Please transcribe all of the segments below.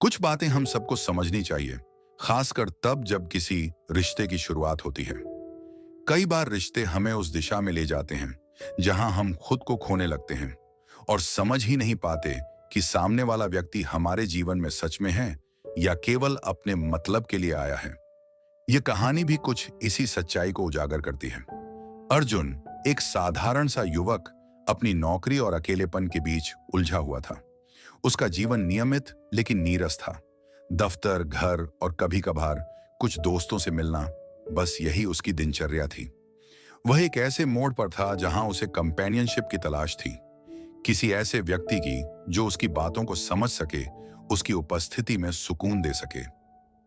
कुछ बातें हम सबको समझनी चाहिए, खासकर तब जब किसी रिश्ते की शुरुआत होती है। कई बार रिश्ते हमें उस दिशा में ले जाते हैं जहां हम खुद को खोने लगते हैं और समझ ही नहीं पाते कि सामने वाला व्यक्ति हमारे जीवन में सच में है या केवल अपने मतलब के लिए आया है। यह कहानी भी कुछ इसी सच्चाई को उजागर करती है। अर्जुन, एक साधारण सा युवक, अपनी नौकरी और अकेलेपन के बीच उलझा हुआ था। उसका जीवन नियमित लेकिन नीरस था। दफ्तर, घर और कभी कभार कुछ दोस्तों से मिलना, बस यही उसकी दिनचर्या थी। वह एक ऐसे मोड़ पर था जहां उसे कंपेनियनशिप की तलाश थी, किसी ऐसे व्यक्ति की जो उसकी बातों को समझ सके, उसकी उपस्थिति में सुकून दे सके।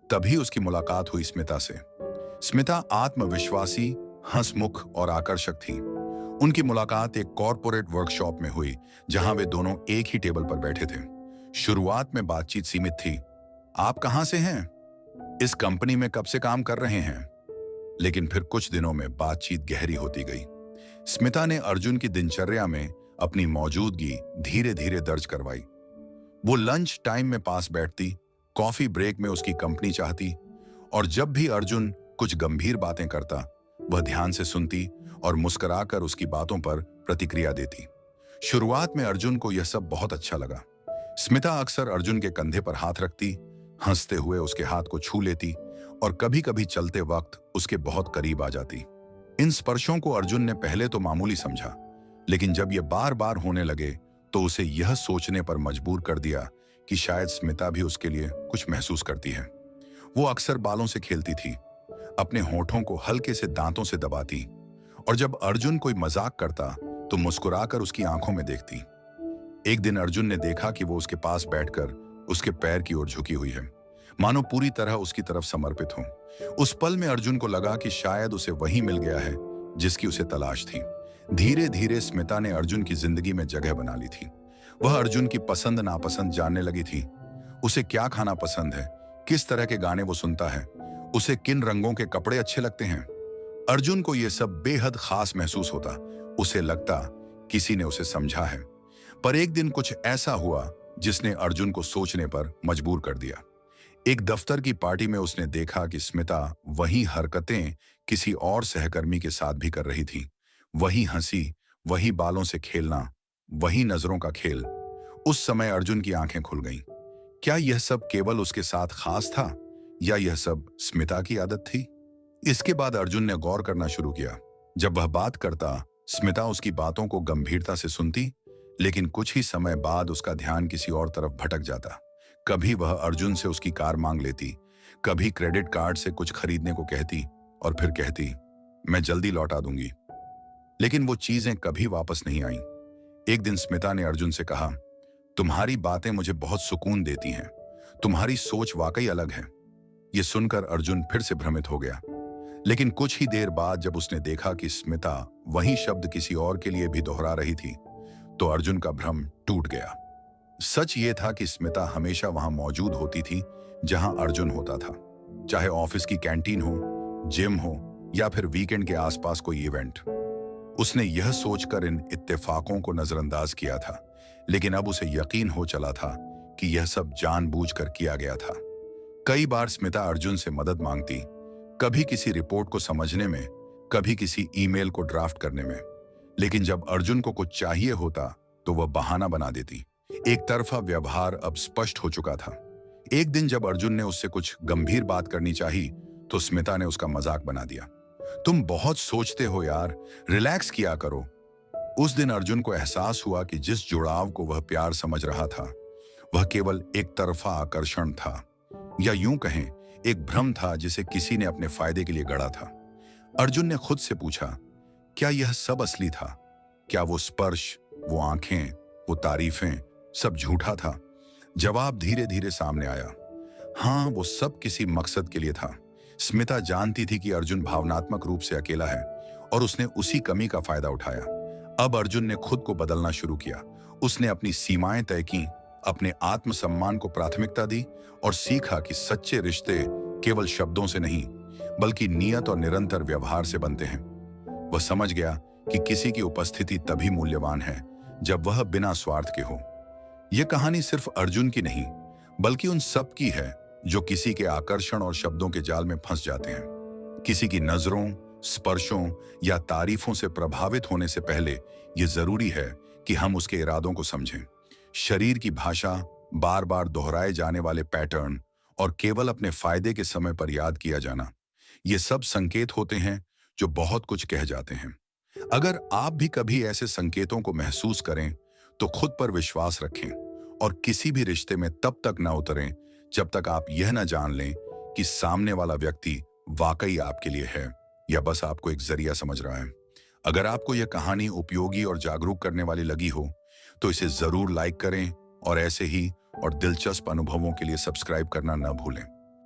तभी उसकी मुलाकात हुई स्मिता से। स्मिता आत्मविश्वासी, हंसमुख और आकर्षक थी। उनकी मुलाकात एक कॉरपोरेट वर्कशॉप में हुई जहां वे दोनों एक ही टेबल पर बैठे थे। शुरुआत में बातचीत सीमित थी। आप कहां से हैं? इस कंपनी में कब से काम कर रहे हैं? लेकिन फिर कुछ दिनों में बातचीत गहरी होती गई। स्मिता ने अर्जुन की दिनचर्या में अपनी मौजूदगी धीरे धीरे दर्ज करवाई। वो लंच टाइम में पास बैठती, कॉफी ब्रेक में उसकी कंपनी चाहती, और जब भी अर्जुन कुछ गंभीर बातें करता, वह ध्यान से सुनती और मुस्कुराकर उसकी बातों पर प्रतिक्रिया देती। शुरुआत में अर्जुन को यह सब बहुत अच्छा लगा। स्मिता अक्सर अर्जुन के कंधे पर हाथ रखती, हंसते हुए उसके हाथ को छू लेती और कभी कभी चलते वक्त उसके बहुत करीब आ जाती। इन स्पर्शों को अर्जुन ने पहले तो मामूली समझा, लेकिन जब ये बार बार होने लगे तो उसे यह सोचने पर मजबूर कर दिया कि शायद स्मिता भी उसके लिए कुछ महसूस करती है। वो अक्सर बालों से खेलती थी, अपने होठों को हल्के से दांतों से दबाती, और जब अर्जुन कोई मजाक करता तो मुस्कुराकर उसकी आंखों में देखती। एक दिन अर्जुन ने देखा कि वो उसके पास बैठकर उसके पैर की ओर झुकी हुई है, मानो पूरी तरह उसकी तरफ समर्पित हो। उस पल में अर्जुन को लगा कि शायद उसे वही मिल गया है जिसकी उसे तलाश थी। धीरे धीरे स्मिता ने अर्जुन की जिंदगी में जगह बना ली थी। वह अर्जुन की पसंद नापसंद जानने लगी थी। उसे क्या खाना पसंद है, किस तरह के गाने वो सुनता है, उसे किन रंगों के कपड़े अच्छे लगते हैं। अर्जुन को यह सब बेहद खास महसूस होता। उसे लगता किसी ने उसे समझा है। पर एक दिन कुछ ऐसा हुआ जिसने अर्जुन को सोचने पर मजबूर कर दिया। एक दफ्तर की पार्टी में उसने देखा कि स्मिता वही हरकतें किसी और सहकर्मी के साथ भी कर रही थी। वही हंसी, वही बालों से खेलना, वही नजरों का खेल। उस समय अर्जुन की आंखें खुल गईं। क्या यह सब केवल उसके साथ खास था या यह सब स्मिता की आदत थी? इसके बाद अर्जुन ने गौर करना शुरू किया। जब वह बात करता, स्मिता उसकी बातों को गंभीरता से सुनती, लेकिन कुछ ही समय बाद उसका ध्यान किसी और तरफ भटक जाता। कभी वह अर्जुन से उसकी कार मांग लेती, कभी क्रेडिट कार्ड से कुछ खरीदने को कहती और फिर कहती, मैं जल्दी लौटा दूंगी। लेकिन वो चीजें कभी वापस नहीं आईं। एक दिन स्मिता ने अर्जुन से कहा, तुम्हारी बातें मुझे बहुत सुकून देती हैं, तुम्हारी सोच वाकई अलग है। ये सुनकर अर्जुन फिर से भ्रमित हो गया। लेकिन कुछ ही देर बाद जब उसने देखा कि स्मिता वही शब्द किसी और के लिए भी दोहरा रही थी, तो अर्जुन का भ्रम टूट गया। सच ये था कि स्मिता हमेशा वहां मौजूद होती थी जहां अर्जुन होता था, चाहे ऑफिस की कैंटीन हो, जिम हो या फिर वीकेंड के आसपास कोई इवेंट। उसने यह सोचकर इन इत्तेफाकों को नजरअंदाज किया था, लेकिन अब उसे यकीन हो चला था कि यह सब जानबूझकर किया गया था। कई बार स्मिता अर्जुन से मदद मांगती, कभी किसी रिपोर्ट को समझने में, कभी किसी ईमेल को ड्राफ्ट करने में, लेकिन जब अर्जुन को कुछ चाहिए होता तो वह बहाना बना देती। एक तरफा व्यवहार अब स्पष्ट हो चुका था। एक दिन जब अर्जुन ने उससे कुछ गंभीर बात करनी चाही तो स्मिता ने उसका मजाक बना दिया, तुम बहुत सोचते हो यार, रिलैक्स किया करो। उस दिन अर्जुन को एहसास हुआ कि जिस जुड़ाव को वह प्यार समझ रहा था, वह केवल एक तरफा आकर्षण था, या यूं कहें एक भ्रम था जिसे किसी ने अपने फायदे के लिए गढ़ा था। अर्जुन ने खुद से पूछा, क्या यह सब असली था? क्या वो स्पर्श, वो आंखें, वो तारीफें सब झूठा था? जवाब धीरे धीरे सामने आया। हाँ, वो सब किसी मकसद के लिए था। स्मिता जानती थी कि अर्जुन भावनात्मक रूप से अकेला है और उसने उसी कमी का फायदा उठाया। अब अर्जुन ने खुद को बदलना शुरू किया। उसने अपनी सीमाएं तय की, अपने आत्मसम्मान को प्राथमिकता दी और सीखा कि सच्चे रिश्ते केवल शब्दों से नहीं बल्कि नियत और निरंतर व्यवहार से बनते हैं। वह समझ गया कि किसी की उपस्थिति तभी मूल्यवान है जब वह बिना स्वार्थ के हो। यह कहानी सिर्फ अर्जुन की नहीं बल्कि उन सब की है जो किसी के आकर्षण और शब्दों के जाल में फंस जाते हैं। किसी की नजरों, स्पर्शों या तारीफों से प्रभावित होने से पहले यह जरूरी है कि हम उसके इरादों को समझें। शरीर की भाषा, बार बार दोहराए जाने वाले पैटर्न और केवल अपने फायदे के समय पर याद किया जाना, ये सब संकेत होते हैं जो बहुत कुछ कह जाते हैं। अगर आप भी कभी ऐसे संकेतों को महसूस करें तो खुद पर विश्वास रखें और किसी भी रिश्ते में तब तक ना उतरें जब तक आप यह ना जान लें कि सामने वाला व्यक्ति वाकई आपके लिए है या बस आपको एक जरिया समझ रहा है। अगर आपको यह कहानी उपयोगी और जागरूक करने वाली लगी हो तो इसे जरूर लाइक करें और ऐसे ही और दिलचस्प अनुभवों के लिए सब्सक्राइब करना ना भूलें।